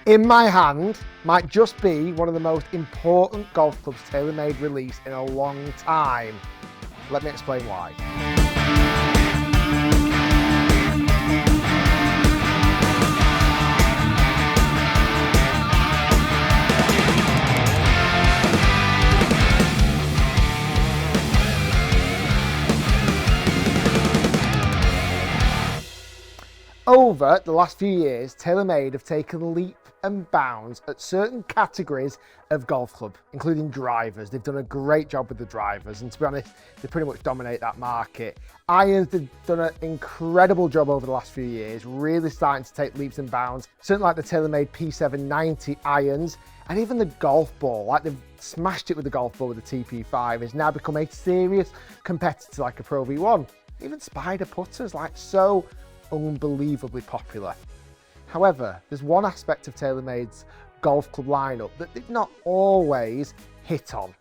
In my hand might just be one of the most important golf clubs TaylorMade release in a long time. Let me explain why. Over the last few years, TaylorMade have taken leap and bounds at certain categories of golf club, including drivers. They've done a great job with the drivers, and to be honest, they pretty much dominate that market. Irons, they've done an incredible job over the last few years, really starting to take leaps and bounds. Certainly like the TaylorMade P790 irons, and even the golf ball, like they've smashed it with the golf ball with the TP5, has now become a serious competitor like a Pro V1. Even spider putters, like so unbelievably popular. However, there's one aspect of TaylorMade's golf club lineup that they've not always hit on: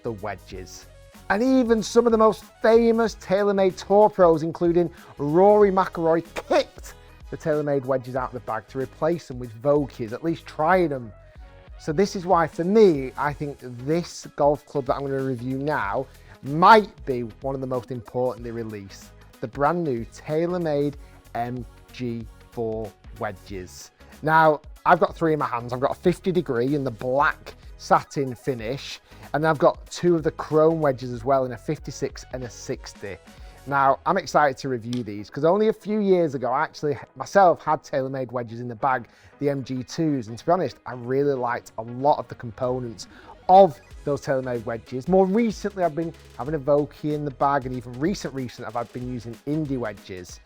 the wedges. And even some of the most famous TaylorMade tour pros, including Rory McIlroy, kicked the TaylorMade wedges out of the bag to replace them with Vokeys, at least trying them. So this is why, for me, I think this golf club that I'm going to review now might be one of the most importantly released: the brand new TaylorMade MG4 wedges. Now, I've got three in my hands. I've got a 50 degree in the black satin finish, and I've got two of the chrome wedges as well in a 56 and a 60. Now, I'm excited to review these because only a few years ago, I actually myself had TaylorMade wedges in the bag, the MG2s, and to be honest, I really liked a lot of the components of those TaylorMade wedges. More recently, I've been having a Vokey in the bag, and even recent, I've been using Indie wedges.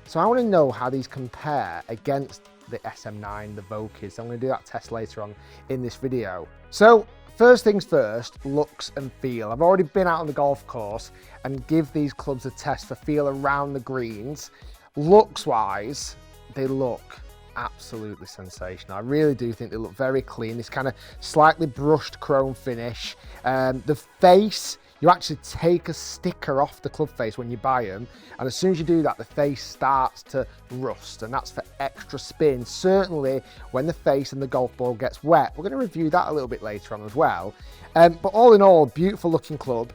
So I want to know how these compare against the SM9, the Vokeys. So I'm going to do that test later on in this video. So first things first, looks and feel. I've already been out on the golf course and give these clubs a test for feel around the greens. Looks wise, they look absolutely sensational. I really do think they look very clean. This kind of slightly brushed chrome finish. The face, you actually take a sticker off the club face when you buy them, and as soon as you do that, the face starts to rust, and that's for extra spin. Certainly when the face and the golf ball gets wet. We're going to review that a little bit later on as well. But all in all, beautiful looking club.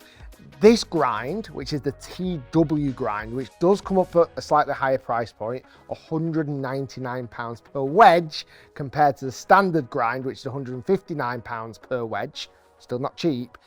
This grind, which is the TW grind, which does come up at a slightly higher price point, £199 per wedge, compared to the standard grind, which is £159 per wedge. Still not cheap.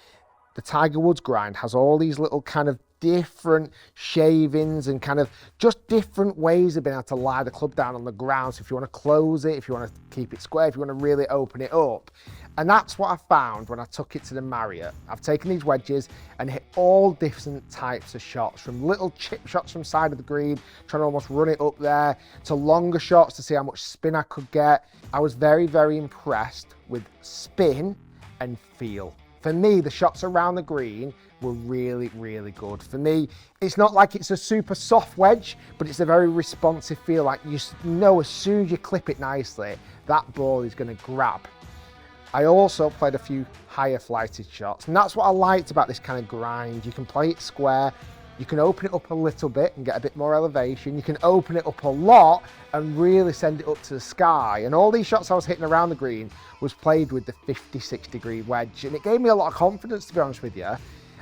The Tiger Woods grind has all these little kind of different shavings and kind of just different ways of being able to lie the club down on the ground. So if you want to close it, if you want to keep it square, if you want to really open it up. And that's what I found when I took it to the Marriott. I've taken these wedges and hit all different types of shots, from little chip shots from side of the green, trying to almost run it up there, to longer shots to see how much spin I could get. I was very, very impressed with spin and feel. For me, the shots around the green were really, really good. For me, it's not like it's a super soft wedge, but it's a very responsive feel. Like, you know, as soon as you clip it nicely, that ball is going to grab. I also played a few higher flighted shots, and that's what I liked about this kind of grind. You can play it square, you can open it up a little bit and get a bit more elevation. You can open it up a lot and really send it up to the sky. And all these shots I was hitting around the green was played with the 56 degree wedge, and it gave me a lot of confidence, to be honest with you.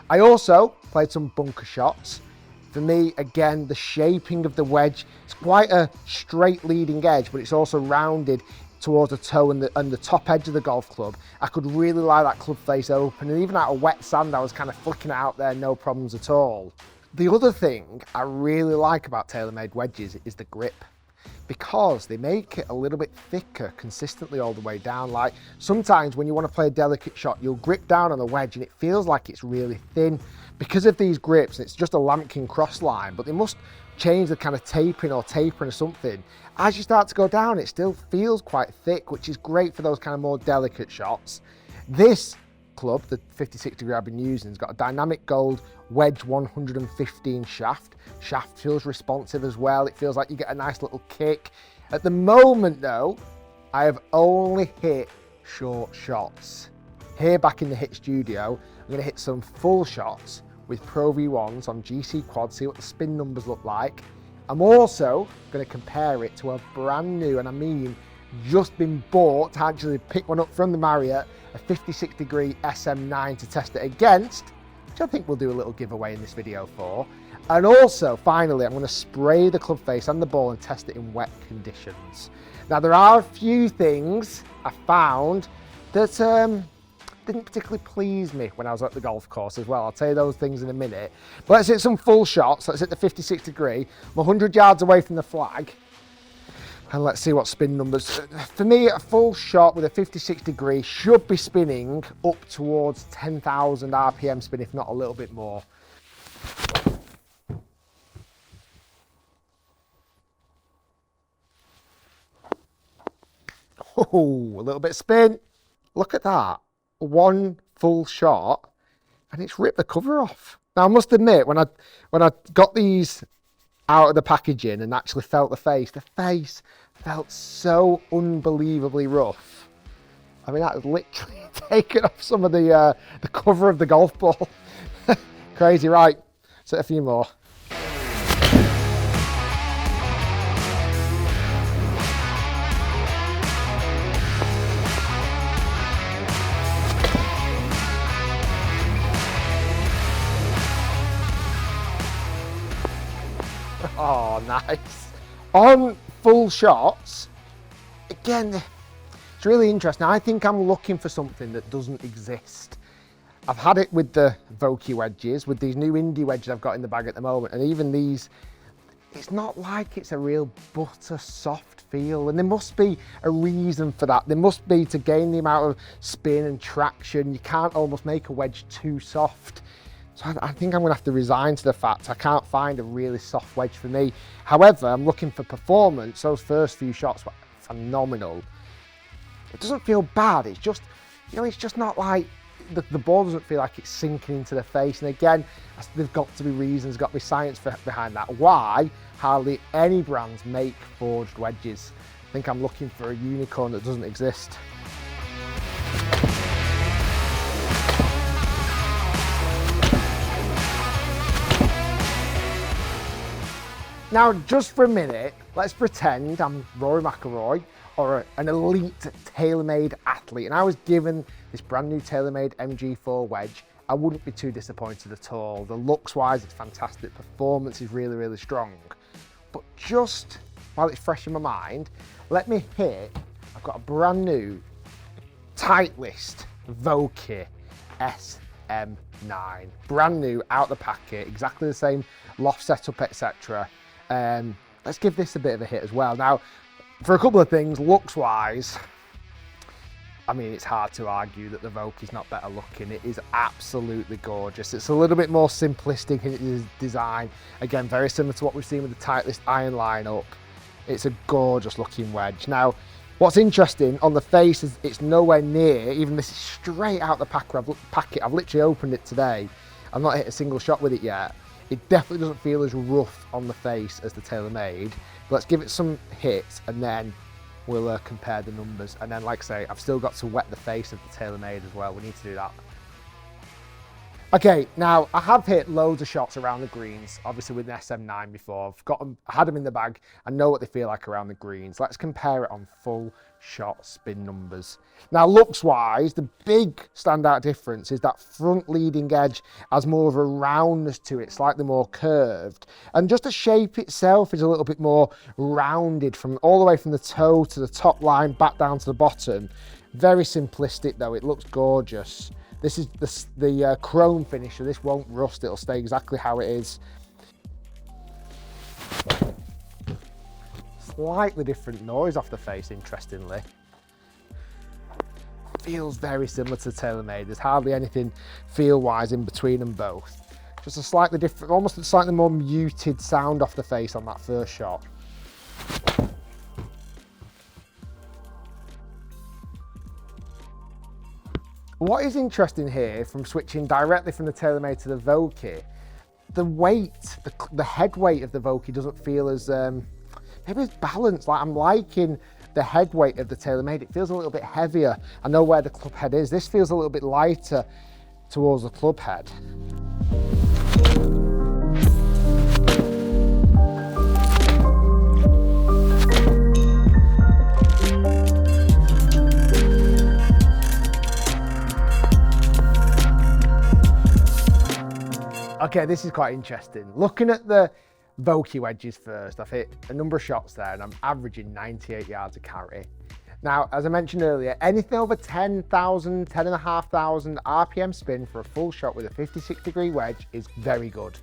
I also played some bunker shots. For me, again, the shaping of the wedge, it's quite a straight leading edge, but it's also rounded towards the toe and the top edge of the golf club. I could really lie that club face open, and even out of wet sand, I was kind of flicking it out there, no problems at all. The other thing I really like about TaylorMade wedges is the grip, because they make it a little bit thicker consistently all the way down. Like, sometimes when you want to play a delicate shot, you'll grip down on the wedge and it feels like it's really thin. Because of these grips, it's just a lambkin cross line, but they must change the kind of tapering or tapering or something. As you start to go down, it still feels quite thick, which is great for those kind of more delicate shots. This club, the 56 degree I've been using, has got a dynamic gold wedge 115 shaft. Shaft feels responsive as well. It feels like you get a nice little kick. At the moment though, I have only hit short shots. Here back in the HIT studio, I'm going to hit some full shots with Pro V1s on GC Quad, see what the spin numbers look like. I'm also going to compare it to a brand new, and I mean just been bought to actually pick one up from the Marriott, a 56-degree SM9 to test it against, which I think we'll do a little giveaway in this video for. And also, finally, I'm going to spray the club face and the ball and test it in wet conditions. Now, there are a few things I found that didn't particularly please me when I was at the golf course as well. I'll tell you those things in a minute. But let's hit some full shots. Let's hit the 56 degree. I'm 100 yards away from the flag. And let's see what spin numbers. For me, a full shot with a 56 degree should be spinning up towards 10,000 RPM spin, if not a little bit more. Oh, a little bit of spin. Look at that. One full shot and it's ripped the cover off. Now I must admit, when I got these out of the packaging and actually felt the face felt so unbelievably rough. I mean, that has literally taken off some of the cover of the golf ball. Crazy, right? Set a few more. Oh, nice. On full shots, again, it's really interesting. I think I'm looking for something that doesn't exist. I've had it with the Vokey wedges, with these new indie wedges I've got in the bag at the moment, and even these, it's not like it's a real butter soft feel, and there must be a reason for that. There must be, to gain the amount of spin and traction. You can't almost make a wedge too soft. So I think I'm going to have to resign to the fact I can't find a really soft wedge for me. However, I'm looking for performance. Those first few shots were phenomenal. It doesn't feel bad. It's just, you know, it's just not like, the ball doesn't feel like it's sinking into the face. And again, there's got to be reasons, got to be science behind that. Why hardly any brands make forged wedges? I think I'm looking for a unicorn that doesn't exist. Now, just for a minute, let's pretend I'm Rory McIlroy or an elite TaylorMade athlete, and I was given this brand new TaylorMade MG4 wedge. I wouldn't be too disappointed at all. The looks-wise, it's fantastic. Performance is really, really strong. But just while it's fresh in my mind, let me hit, I've got a brand new Titleist Vokey SM9. Brand new, out the packet, exactly the same loft setup, etc. Let's give this a bit of a hit as well. Now, for a couple of things, looks-wise, I mean, it's hard to argue that the Vokey's not better looking. It is absolutely gorgeous. It's a little bit more simplistic in its design. Again, very similar to what we've seen with the Titleist iron lineup. It's a gorgeous looking wedge. Now, what's interesting on the face is it's nowhere near, even this is straight out the packet. I've literally opened it today. I've not hit a single shot with it yet. It definitely doesn't feel as rough on the face as the TaylorMade. Let's give it some hits and then we'll compare the numbers. And then, like I say, I've still got to wet the face of the TaylorMade as well. We need to do that. Okay, now I have hit loads of shots around the greens, obviously with an SM9 before. I had them in the bag. I know what they feel like around the greens. Let's compare it on full shot spin numbers. Now, looks-wise, the big standout difference is that front leading edge has more of a roundness to it, slightly more curved. And just the shape itself is a little bit more rounded, from all the way from the toe to the top line, back down to the bottom. Very simplistic though, it looks gorgeous. This is the chrome finish, so this won't rust, it'll stay exactly how it is. Slightly different noise off the face, interestingly. Feels very similar to TaylorMade. There's hardly anything feel-wise in between them both. Just a slightly different, almost a slightly more muted sound off the face on that first shot. What is interesting here, from switching directly from the TaylorMade to the Vokey, the weight, the head weight of the Vokey doesn't feel as, maybe it's balanced. Like, I'm liking the head weight of the TaylorMade. It feels a little bit heavier. I know where the club head is. This feels a little bit lighter towards the club head. Okay, this is quite interesting. Looking at the Vokey wedges first, I've hit a number of shots there and I'm averaging 98 yards a carry. Now, as I mentioned earlier, anything over 10,000, 10,500 RPM spin for a full shot with a 56-degree wedge is very good.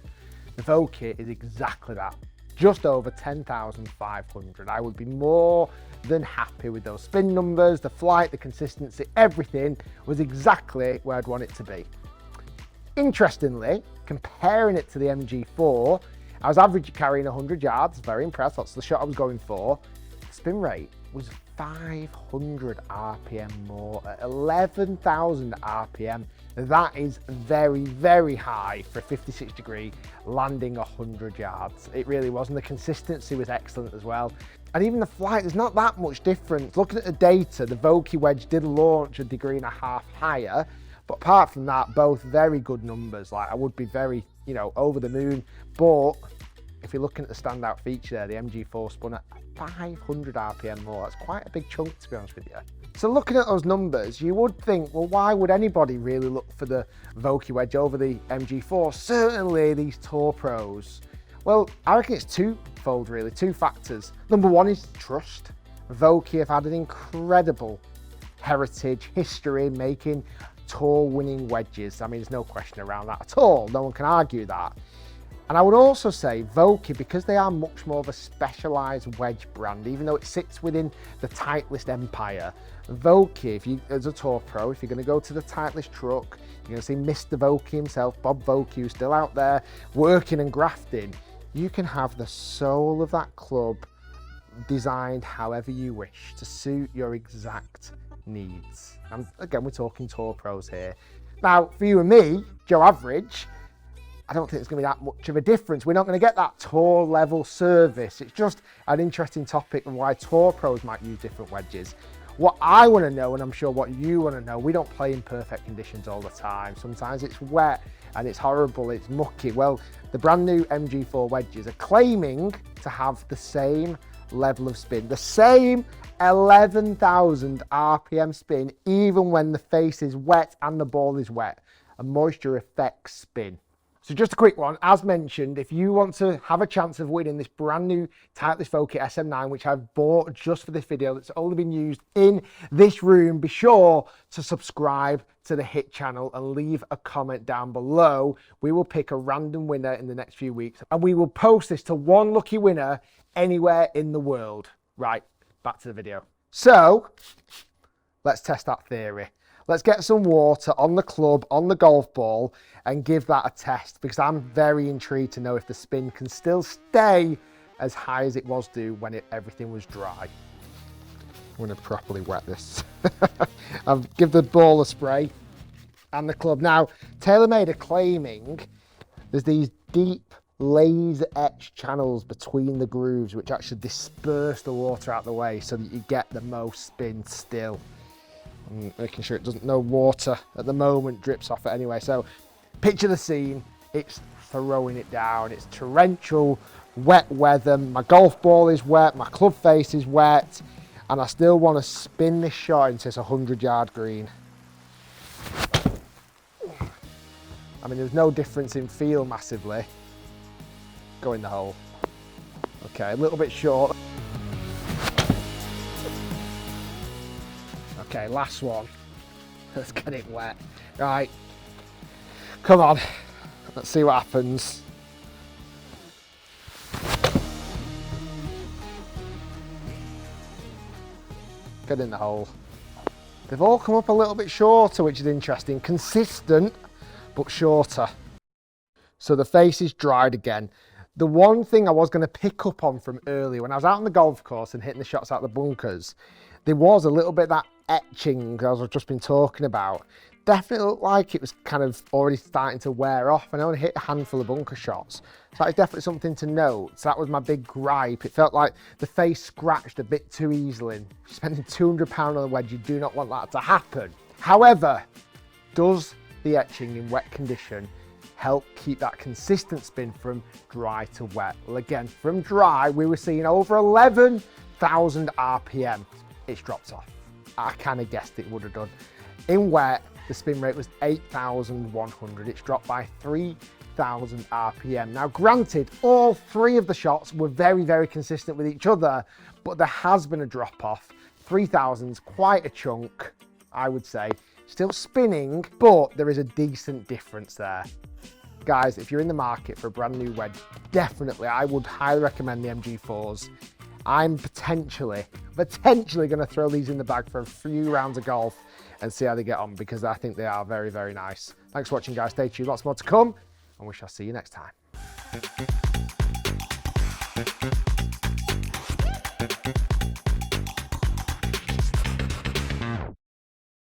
The Vokey is exactly that, just over 10,500. I would be more than happy with those spin numbers, the flight, the consistency, everything was exactly where I'd want it to be. Interestingly, comparing it to the MG4, I was average carrying 100 yards, very impressed, that's the shot I was going for. The spin rate was 500 RPM more at 11,000 RPM. That is very, very high for a 56-degree landing 100 yards. It really was, and the consistency was excellent as well. And even the flight, there's not that much difference. Looking at the data, the Vokey wedge did launch 1.5 degrees higher, but apart from that, both very good numbers. Like, I would be very, over the moon, but if you're looking at the standout feature there, the MG4 spun at 500 RPM more. That's quite a big chunk, to be honest with you. So looking at those numbers, you would think, well, why would anybody really look for the Vokey wedge over the MG4? Certainly these tour pros. Well, I reckon it's twofold really, two factors. Number one is trust. Vokey have had an incredible heritage, history making tour winning wedges. I mean, there's no question around that at all. No one can argue that. And I would also say Vokey, because they are much more of a specialised wedge brand, even though it sits within the Titleist empire, Vokey, as a tour pro, if you're going to go to the Titleist truck, you're going to see Mr. Vokey himself, Bob Vokey, who's still out there working and grafting. You can have the soul of that club designed however you wish to suit your exact needs. And again, we're talking tour pros here. Now, for you and me, Joe Average, I don't think it's going to be that much of a difference. We're not going to get that tour level service. It's just an interesting topic of why tour pros might use different wedges. What I want to know, and I'm sure what you want to know, we don't play in perfect conditions all the time. Sometimes it's wet and it's horrible, it's mucky. Well, the brand new MG4 wedges are claiming to have the same level of spin, the same 11,000 RPM spin, even when the face is wet and the ball is wet. A moisture effect spin. So just a quick one, as mentioned, if you want to have a chance of winning this brand new Titleist Vokey SM9, which I've bought just for this video, that's only been used in this room, be sure to subscribe to the H.I.T channel and leave a comment down below. We will pick a random winner in the next few weeks and we will post this to one lucky winner anywhere in the world. Right, back to the video. So let's test that theory. Let's get some water on the club, on the golf ball, and give that a test, because I'm very intrigued to know if the spin can still stay as high as it was when everything was dry. I'm going to properly wet this. I'll give the ball a spray and the club. Now, TaylorMade are claiming there's these deep laser etched channels between the grooves which actually disperse the water out the way so that you get the most spin still. I'm making sure it doesn't, no water at the moment drips off it anyway. So picture the scene, it's throwing it down, it's torrential wet weather, my golf ball is wet, my club face is wet, and I still want to spin this shot into this 100-yard green. I mean, there's no difference in feel massively. Go in the hole. Okay, a little bit short. Okay, last one. Let's get it wet. Right, come on, let's see what happens. Get in the hole. They've all come up a little bit shorter, which is interesting. Consistent, but shorter. So the face is dried again. The one thing I was going to pick up on from earlier, when I was out on the golf course and hitting the shots out the bunkers, there was a little bit of that etching as I've just been talking about. Definitely looked like it was kind of already starting to wear off. I only hit a handful of bunker shots, so that is definitely something to note. So that was my big gripe. It felt like the face scratched a bit too easily. Spending £200 on a wedge, you do not want that to happen. However, does the etching in wet condition help keep that consistent spin from dry to wet? Well, again, from dry, we were seeing over 11,000 RPM. It's dropped off. I kind of guessed it would have done. In wet, the spin rate was 8,100. It's dropped by 3,000 3,000 RPM. Now granted, all three of the shots were very, very consistent with each other, but there has been a drop off. 3,000's quite a chunk, I would say. Still spinning, but there is a decent difference there. Guys, if you're in the market for a brand new wedge, definitely, I would highly recommend the MG4s. I'm potentially going to throw these in the bag for a few rounds of golf and see how they get on, because I think they are very, very nice. Thanks for watching, guys. Stay tuned. Lots more to come, and we shall see you next time.